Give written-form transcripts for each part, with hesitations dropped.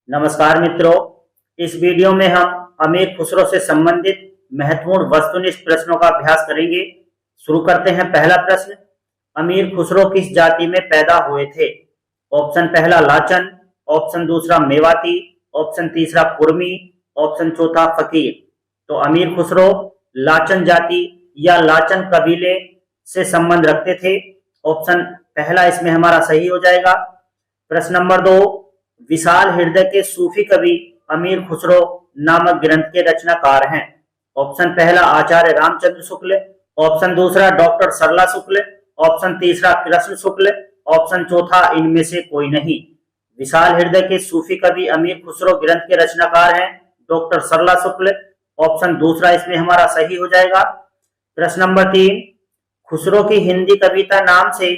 नमस्कार मित्रों, इस वीडियो में हम अमीर खुसरो से संबंधित महत्वपूर्ण वस्तुनिष्ठ प्रश्नों का अभ्यास करेंगे। शुरू करते हैं। पहला प्रश्न, अमीर खुसरो किस जाति में पैदा हुए थे? ऑप्शन पहला लाचन, ऑप्शन दूसरा मेवाती, ऑप्शन तीसरा कुर्मी, ऑप्शन चौथा फकीर। तो अमीर खुसरो लाचन जाति या लाचन कबीले से संबंध रखते थे। ऑप्शन पहला इसमें हमारा सही हो जाएगा। प्रश्न नंबर 2, विशाल हृदय के सूफी कवि अमीर खुसरो नामक ग्रंथ के रचनाकार हैं। ऑप्शन पहला आचार्य रामचंद्र शुक्ल, ऑप्शन दूसरा डॉक्टर सरला शुक्ल, ऑप्शन तीसरा कृष्ण शुक्ल, ऑप्शन चौथा इनमें से कोई नहीं। विशाल हृदय के सूफी कवि अमीर खुसरो ग्रंथ के रचनाकार हैं डॉक्टर सरला शुक्ल। ऑप्शन दूसरा इसमें हमारा सही हो जाएगा। प्रश्न नंबर 3, खुसरो की हिंदी कविता नाम से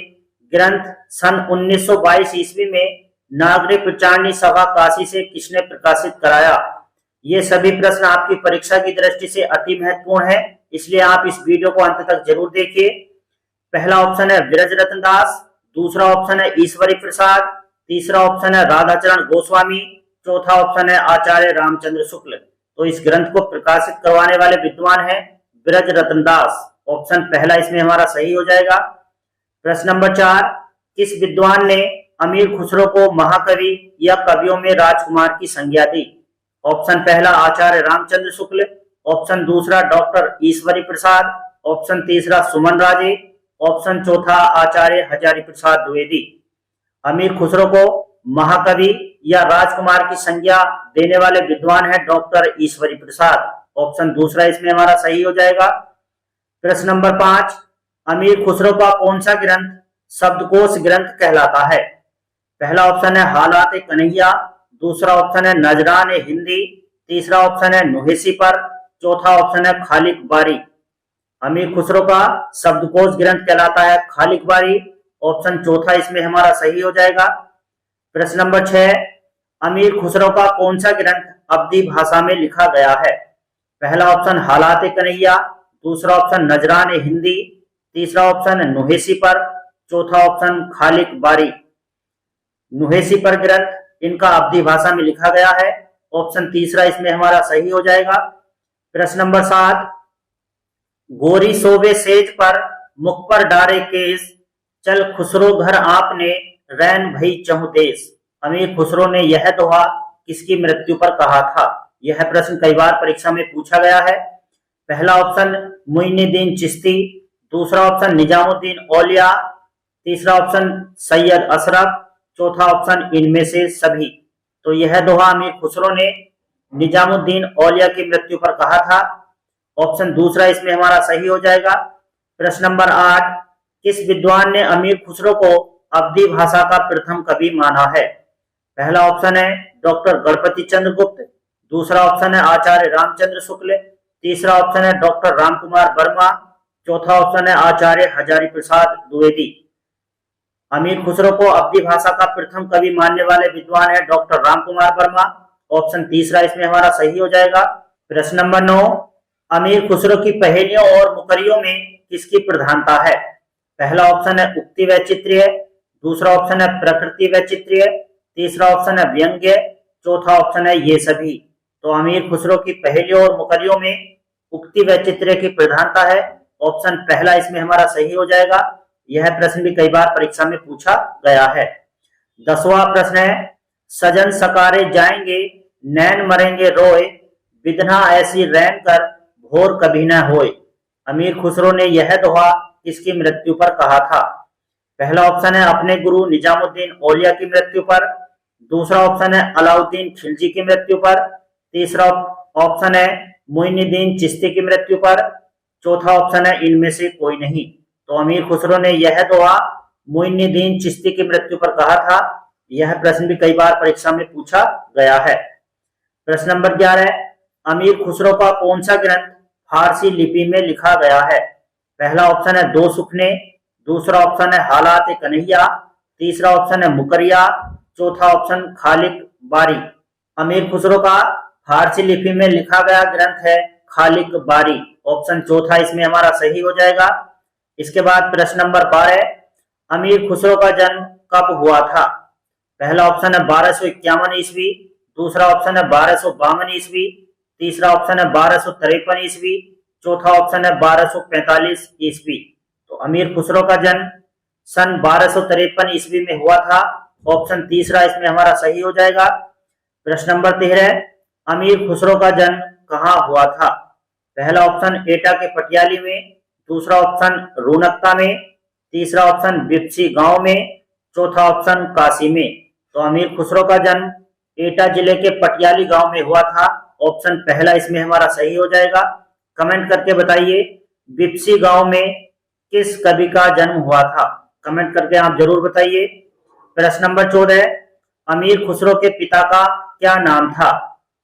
ग्रंथ सन 1922 ईस्वी में नागरिक प्रचारणी सभा काशी से किसने प्रकाशित कराया? ये सभी प्रश्न आपकी परीक्षा की दृष्टि से अति महत्वपूर्ण है, इसलिए आप इस वीडियो को अंत तक जरूर देखिए। पहला ऑप्शन है विरज रतन दास, दूसरा ऑप्शन है ईश्वरी प्रसाद, तीसरा ऑप्शन है राधाचरण गोस्वामी, चौथा ऑप्शन है आचार्य रामचंद्र शुक्ल। तो इस ग्रंथ को प्रकाशित करवाने वाले विद्वान है विरज रतन दास। ऑप्शन पहला इसमें हमारा सही हो जाएगा। प्रश्न नंबर 4, किस विद्वान ने अमीर खुसरो को महाकवि या कवियों में राजकुमार की संज्ञा दी? ऑप्शन पहला आचार्य रामचंद्र शुक्ल, ऑप्शन दूसरा डॉक्टर ईश्वरी प्रसाद, ऑप्शन तीसरा सुमन राजे, ऑप्शन चौथा आचार्य हजारी प्रसाद द्विवेदी। अमीर खुसरो को महाकवि या राजकुमार की संज्ञा देने वाले विद्वान है डॉक्टर ईश्वरी प्रसाद। ऑप्शन दूसरा इसमें हमारा सही हो जाएगा। प्रश्न नंबर 5, अमीर खुसरो का कौन सा ग्रंथ शब्दकोश ग्रंथ कहलाता है? पहला ऑप्शन है हालात कन्हैया, दूसरा ऑप्शन है नजरान हिंदी, तीसरा ऑप्शन है नुहेसी पर, चौथा ऑप्शन है खालिक बारी। अमीर खुसरो का शब्दकोश ग्रंथ कहलाता है खालिक बारी। ऑप्शन चौथा इसमें हमारा सही हो जाएगा। प्रश्न नंबर 6, अमीर खुसरो का कौन सा ग्रंथ अवधी भाषा में लिखा गया है? पहला ऑप्शन हालात कन्हैया, दूसरा ऑप्शन नजरान हिंदी, तीसरा ऑप्शन नुहेसी पर, चौथा ऑप्शन खालिक बारी। नुहेसी पर ग्रंथ इनका अवधी भाषा में लिखा गया है। ऑप्शन तीसरा इसमें हमारा सही हो जाएगा। प्रश्न नंबर 7, गोरी सोबे सेज पर मुख पर डारे केस, चल खुसरो घर आपने रैन भई चहु देश। अमीर खुसरो ने यह दोहा किसकी मृत्यु पर कहा था? यह प्रश्न कई बार परीक्षा में पूछा गया है। पहला ऑप्शन मुइनुद्दीन चिश्ती, दूसरा ऑप्शन निजामुद्दीन औलिया, तीसरा ऑप्शन सैयद अशरफ, चौथा ऑप्शन इनमें से सभी। तो यह दोहा अमीर खुसरो ने निजामुद्दीन औलिया की मृत्यु पर कहा था। ऑप्शन दूसरा इसमें हमारा सही हो जाएगा। प्रश्न नंबर 8, किस विद्वान ने अमीर खुसरो को अवधी भाषा का प्रथम कवि माना है? पहला ऑप्शन है डॉक्टर गणपति चंद्र गुप्त, दूसरा ऑप्शन है आचार्य रामचंद्र शुक्ल, तीसरा ऑप्शन है डॉक्टर रामकुमार वर्मा, चौथा ऑप्शन है आचार्य हजारी प्रसाद द्विवेदी। अमीर खुसरो को अवधी भाषा का प्रथम कवि मानने वाले विद्वान है डॉक्टर रामकुमार वर्मा। ऑप्शन तीसरा इसमें हमारा सही हो जाएगा। प्रश्न नंबर 9, अमीर खुसरो की पहेलियों और मुकरियों में किसकी प्रधानता है? पहला ऑप्शन है उक्ति वैचित्र्य, दूसरा ऑप्शन है प्रकृति वैचित्र्य, तीसरा ऑप्शन है व्यंग्य, चौथा ऑप्शन है ये सभी। तो अमीर खुसरो की पहेलियों और मुकरियों में उक्ति वैचित्र्य की प्रधानता है। ऑप्शन पहला इसमें हमारा सही हो जाएगा। यह प्रश्न भी कई बार परीक्षा में पूछा गया है। 10वां प्रश्न है, सजन सकारे जाएंगे नैन मरेंगे रोए, विधना ऐसी रैन कर भोर कभी न होए। अमीर खुसरो ने यह दोहा किसकी मृत्यु पर कहा था? पहला ऑप्शन है अपने गुरु निजामुद्दीन औलिया की मृत्यु पर, दूसरा ऑप्शन है अलाउद्दीन खिलजी की मृत्यु पर, तीसरा ऑप्शन है मुइनुद्दीन चिश्ती की मृत्यु पर, चौथा ऑप्शन है इनमें से कोई नहीं। तो अमीर खुसरो ने यह दोहा मुइनुद्दीन चिश्ती की मृत्यु पर कहा था। यह प्रश्न भी कई बार परीक्षा में पूछा गया है। प्रश्न नंबर 11, अमीर खुसरो का कौन सा ग्रंथ फारसी लिपि में लिखा गया है? पहला ऑप्शन है दो सुखने, दूसरा ऑप्शन है हालात कन्हैया, तीसरा ऑप्शन है मुकरिया, चौथा ऑप्शन खालिक बारी। अमीर खुसरो का फारसी लिपि में लिखा गया ग्रंथ है खालिक बारी। ऑप्शन चौथा इसमें हमारा सही हो जाएगा। इसके बाद प्रश्न नंबर 12, अमीर खुसरो का जन्म कब हुआ था? पहला ऑप्शन है 1251 ईस्वी, दूसरा ऑप्शन है 1252 ईस्वी, तीसरा ऑप्शन है 1253 ईस्वी, चौथा ऑप्शन है 1245 ईस्वी। तो अमीर खुसरो का जन्म सन 1253 ईस्वी में हुआ था। ऑप्शन तीसरा इसमें हमारा सही हो जाएगा। प्रश्न नंबर 13, अमीर खुसरो का जन्म कहाँ हुआ था? पहला ऑप्शन एटा के पटियाली में, दूसरा ऑप्शन रूनकता में, तीसरा ऑप्शन बिपसी गांव में, चौथा ऑप्शन काशी में। तो अमीर खुसरो का जन्म एटा जिले के पटियाली गांव में हुआ था। ऑप्शन पहला इसमें हमारा सही हो जाएगा। कमेंट करके बताइए बिपसी गांव में किस कवि का जन्म हुआ था? कमेंट करके आप जरूर बताइए। प्रश्न नंबर 14, अमीर खुसरो के पिता का क्या नाम था?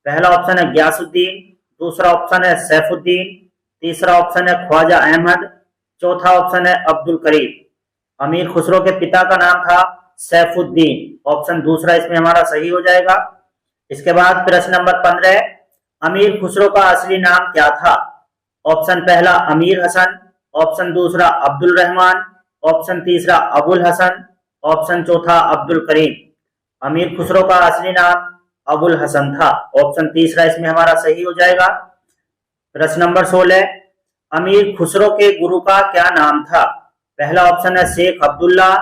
पहला ऑप्शन है गयासुद्दीन, दूसरा ऑप्शन है सैफुद्दीन, तीसरा ऑप्शन है ख्वाजा अहमद, चौथा ऑप्शन है अब्दुल करीम। अमीर खुसरो के पिता का नाम था सैफुद्दीन। ऑप्शन दूसरा इसमें हमारा सही हो जाएगा। इसके बाद प्रश्न नंबर 15, अमीर खुसरो का असली नाम क्या था? ऑप्शन पहला अमीर हसन, ऑप्शन दूसरा अब्दुल रहमान, ऑप्शन तीसरा अबुल हसन, ऑप्शन चौथा अब्दुल करीम। अमीर खुसरो का असली नाम अबुल हसन था। ऑप्शन तीसरा इसमें हमारा सही हो जाएगा। प्रश्न नंबर 16, अमीर खुसरो के गुरु का क्या नाम था? पहला ऑप्शन है शेख अब्दुल्ला,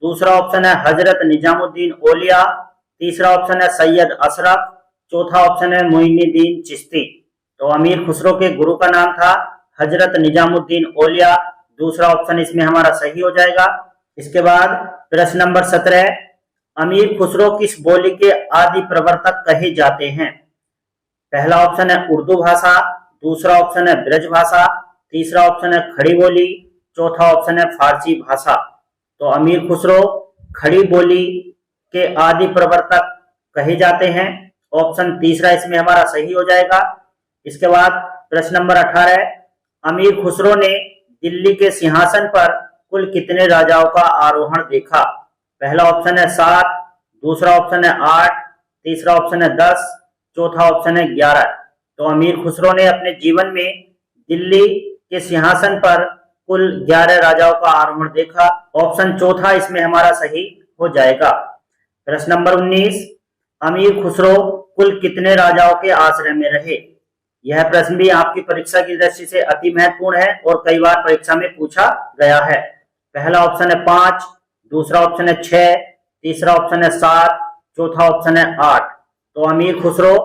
दूसरा ऑप्शन है हजरत निजामुद्दीन औलिया, तीसरा ऑप्शन है सैयद अशरफ, चौथा ऑप्शन है मोइनुद्दीन चिश्ती। तो अमीर खुसरो के गुरु का नाम था हजरत निजामुद्दीन औलिया। दूसरा ऑप्शन इसमें हमारा सही हो जाएगा। इसके बाद प्रश्न नंबर 17, अमीर खुसरो किस बोली के आदि प्रवर्तक कहे जाते हैं? पहला ऑप्शन है उर्दू भाषा, दूसरा ऑप्शन है ब्रज भाषा, तीसरा ऑप्शन है खड़ी बोली, चौथा ऑप्शन है फारसी भाषा। तो अमीर खुसरो खड़ी बोली के आदि प्रवर्तक कहे जाते हैं। ऑप्शन तीसरा इसमें हमारा सही हो जाएगा। इसके बाद प्रश्न नंबर 18, अमीर खुसरो ने दिल्ली के सिंहासन पर कुल कितने राजाओं का आरोहण देखा? पहला ऑप्शन है 7, दूसरा ऑप्शन है 8, तीसरा ऑप्शन है 10, चौथा ऑप्शन है 11। तो अमीर खुसरो ने अपने जीवन में दिल्ली के सिंहासन पर कुल 11 राजाओं का आरोहण देखा। ऑप्शन चौथा इसमें हमारा सही हो जाएगा। प्रश्न नंबर 19, अमीर खुसरो कुल कितने राजाओं के आश्रय में रहे? यह प्रश्न भी आपकी परीक्षा की दृष्टि से अति महत्वपूर्ण है और कई बार परीक्षा में पूछा गया है। पहला ऑप्शन है 5, दूसरा ऑप्शन है 6, तीसरा ऑप्शन है 7, चौथा ऑप्शन है 8। तो अमीर खुसरो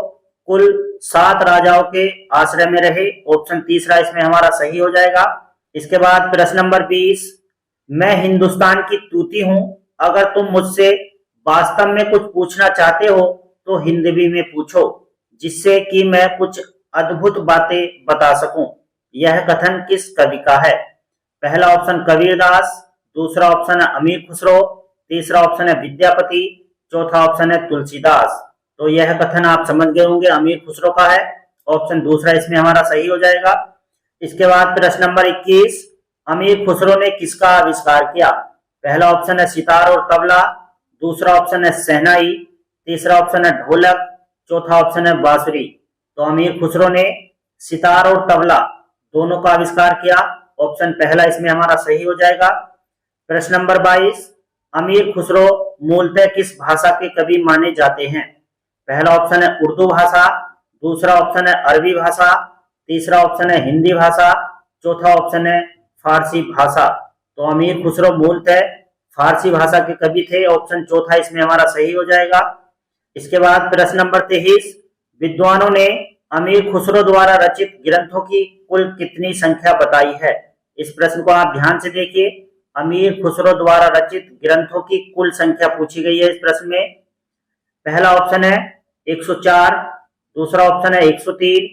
कुल 7 राजाओं के आश्रय में रहे। ऑप्शन तीसरा इसमें हमारा सही हो जाएगा। इसके बाद प्रश्न नंबर 20, मैं हिंदुस्तान की तूती हूं, अगर तुम मुझसे वास्तव में कुछ पूछना चाहते हो तो हिंदवी में पूछो, जिससे कि मैं कुछ अद्भुत बातें बता सकूं। यह कथन किस कवि का है? पहला ऑप्शन कबीरदास, दूसरा ऑप्शन है अमीर खुसरो, तीसरा ऑप्शन है विद्यापति, चौथा ऑप्शन है तुलसीदास। तो यह कथन आप समझ गए होंगे अमीर खुसरो का है। ऑप्शन दूसरा इसमें हमारा सही हो जाएगा। इसके बाद प्रश्न नंबर 21, अमीर खुसरो ने किसका आविष्कार किया? पहला ऑप्शन है सितार और तबला, दूसरा ऑप्शन है शहनाई, तीसरा ऑप्शन है ढोलक, चौथा ऑप्शन है बांसुरी। तो अमीर खुसरो ने सितार और तबला दोनों का आविष्कार किया। ऑप्शन पहला इसमें हमारा सही हो जाएगा। प्रश्न नंबर 22, अमीर खुसरो मूलतः किस भाषा के कवि माने जाते हैं? पहला ऑप्शन है उर्दू भाषा, दूसरा ऑप्शन है अरबी भाषा, तीसरा ऑप्शन है हिंदी भाषा, चौथा ऑप्शन है फारसी भाषा। तो अमीर खुसरो मूलतः फारसी भाषा के कवि थे। ऑप्शन चौथा इसमें हमारा सही हो जाएगा। इसके बाद प्रश्न नंबर 23, विद्वानों ने अमीर खुसरो द्वारा रचित ग्रंथों की कुल कितनी संख्या बताई है? इस प्रश्न को आप ध्यान से देखिए। अमीर खुसरो द्वारा रचित ग्रंथों की कुल संख्या पूछी गई है इस प्रश्न में। पहला ऑप्शन है 104, दूसरा ऑप्शन है 103,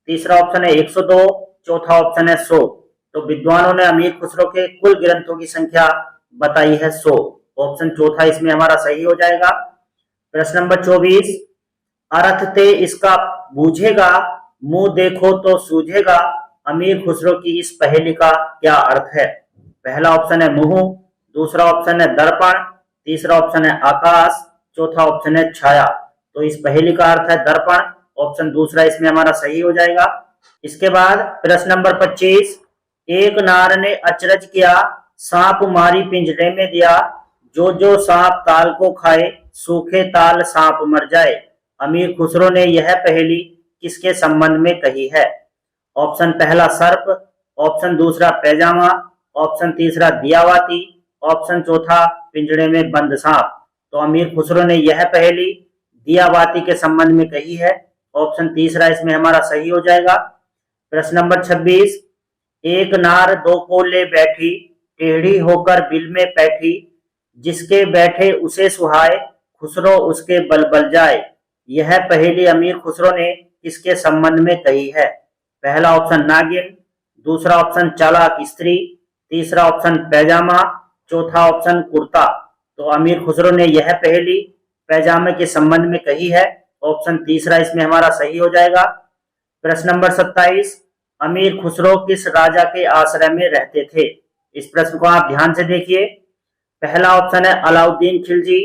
तीसरा ऑप्शन है 102, चौथा ऑप्शन है 100। तो विद्वानों ने अमीर खुसरो के कुल ग्रंथों की संख्या बताई है 100। ऑप्शन चौथा इसमें हमारा सही हो जाएगा। प्रश्न नंबर 24, अर्थ ते इसका बूझेगा, मुंह देखो तो सूझेगा, अमीर खुसरो की इस पहेली का क्या अर्थ है? पहला ऑप्शन है मुंह, दूसरा ऑप्शन है दर्पण, तीसरा ऑप्शन है आकाश, चौथा ऑप्शन है छाया। तो इस पहेली का अर्थ है दर्पण। ऑप्शन दूसरा इसमें हमारा सही हो जाएगा। इसके बाद प्रश्न नंबर 25, एक नार ने अचरज किया, सांप मारी पिंजरे में दिया, जो जो सांप ताल को खाए, सूखे ताल सांप मर जाए। अमीर खुसरो ने यह पहेली किसके संबंध में कही है? ऑप्शन पहला सर्प, ऑप्शन दूसरा पैजामा, ऑप्शन तीसरा दियावाती, ऑप्शन चौथा पिंजड़े में बंद सांप। तो अमीर खुसरो ने यह पहेली दियावाती के संबंध में कही है। ऑप्शन तीसरा इसमें हमारा सही हो जाएगा। प्रश्न नंबर 26, एक नार दो को ले बैठी, टेढ़ी होकर बिल में बैठी, जिसके बैठे उसे सुहाए, खुसरो उसके बल बल जाए। यह पहेली अमीर खुसरो ने किसके संबंध में कही है? पहला ऑप्शन नागिन, दूसरा ऑप्शन चालाक स्त्री, तीसरा ऑप्शन पैजामा, चौथा ऑप्शन कुर्ता। तो अमीर खुसरो ने यह पहेली पैजामे के संबंध में कही है। ऑप्शन तीसरा इसमें हमारा सही हो जाएगा। प्रश्न नंबर 27, अमीर खुसरो किस राजा के आश्रय में रहते थे? इस प्रश्न को आप ध्यान से देखिए। पहला ऑप्शन है अलाउद्दीन खिलजी,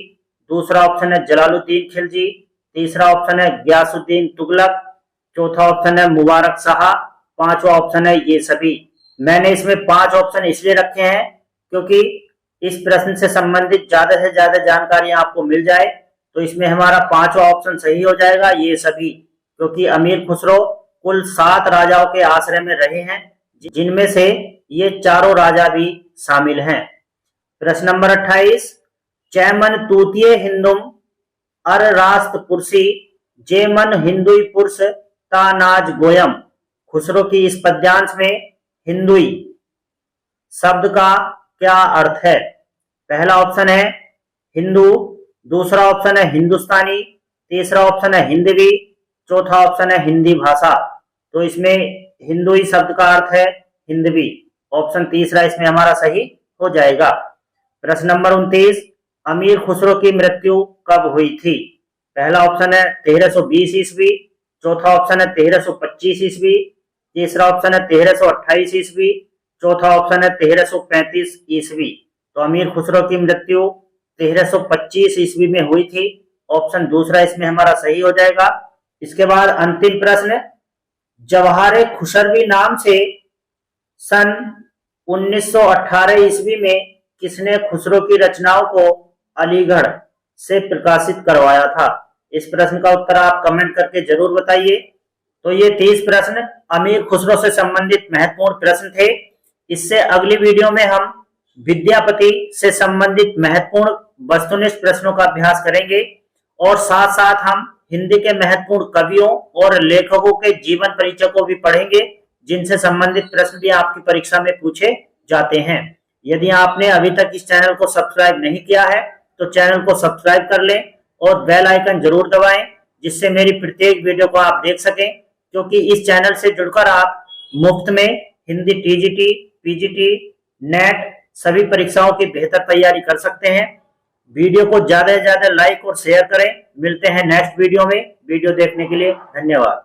दूसरा ऑप्शन है जलालुद्दीन खिलजी, तीसरा ऑप्शन है गयासुद्दीन तुगलक, चौथा ऑप्शन है मुबारक शाह, पांचवा ऑप्शन है ये सभी। मैंने इसमें 5 ऑप्शन इसलिए रखे हैं क्योंकि इस प्रश्न से संबंधित ज्यादा से ज्यादा जानकारी आपको मिल जाए। तो इसमें हमारा 5वां ऑप्शन सही हो जाएगा, ये सभी, क्योंकि अमीर खुसरो कुल 7 राजाओं के आश्रय में रहे हैं, जिनमें से ये चारों राजा भी शामिल हैं। प्रश्न नंबर 28, चैमन तूतिये हिंदुम अर रास्त पुरसी, जेमन हिंदुई पुरुष ता नाज गोयम। खुसरो की इस पद्यांश में हिंदुई शब्द का क्या अर्थ है? पहला ऑप्शन है हिंदू, दूसरा ऑप्शन है हिंदुस्तानी, तीसरा ऑप्शन है हिंदवी, चौथा ऑप्शन है हिंदी भाषा। तो इसमें हिंदुई शब्द का अर्थ है हिंदवी। ऑप्शन तीसरा इसमें हमारा सही हो जाएगा। प्रश्न नंबर 29, अमीर खुसरो की मृत्यु कब हुई थी? पहला ऑप्शन है 1320 ईस्वी, चौथा ऑप्शन है 1325 ईस्वी, तीसरा ऑप्शन है 1328 ईस्वी, चौथा ऑप्शन है 1335 ईस्वी। तो अमीर खुसरो की मृत्यु 1325 ईस्वी में हुई थी। ऑप्शन दूसरा इसमें हमारा सही हो जाएगा। इसके बाद अंतिम प्रश्न, जवाहरे खुसरवी नाम से सन 1918 ईस्वी में किसने खुसरो की रचनाओं को अलीगढ़ से प्रकाशित करवाया था? इस प्रश्न का उत्तर आप कमेंट करके जरूर बताइए। तो ये 30 प्रश्न अमीर खुसरो से संबंधित महत्वपूर्ण प्रश्न थे। इससे अगली वीडियो में हम विद्यापति से संबंधित महत्वपूर्ण वस्तुनिष्ठ प्रश्नों का अभ्यास करेंगे और साथ साथ हम हिंदी के महत्वपूर्ण कवियों और लेखकों के जीवन परिचय को भी पढ़ेंगे, जिनसे संबंधित प्रश्न भी आपकी परीक्षा में पूछे जाते हैं। यदि आपने अभी तक इस चैनल को सब्सक्राइब नहीं किया है तो चैनल को सब्सक्राइब कर लें और बेल आइकन जरूर दबाएं, जिससे मेरी प्रत्येक वीडियो को आप देख सकें, क्योंकि इस चैनल से जुड़कर आप मुफ्त में हिंदी टीजीटी, पीजीटी, नेट सभी परीक्षाओं की बेहतर तैयारी कर सकते हैं। वीडियो को ज्यादा से ज्यादा लाइक और शेयर करें। मिलते हैं नेक्स्ट वीडियो में। वीडियो देखने के लिए धन्यवाद।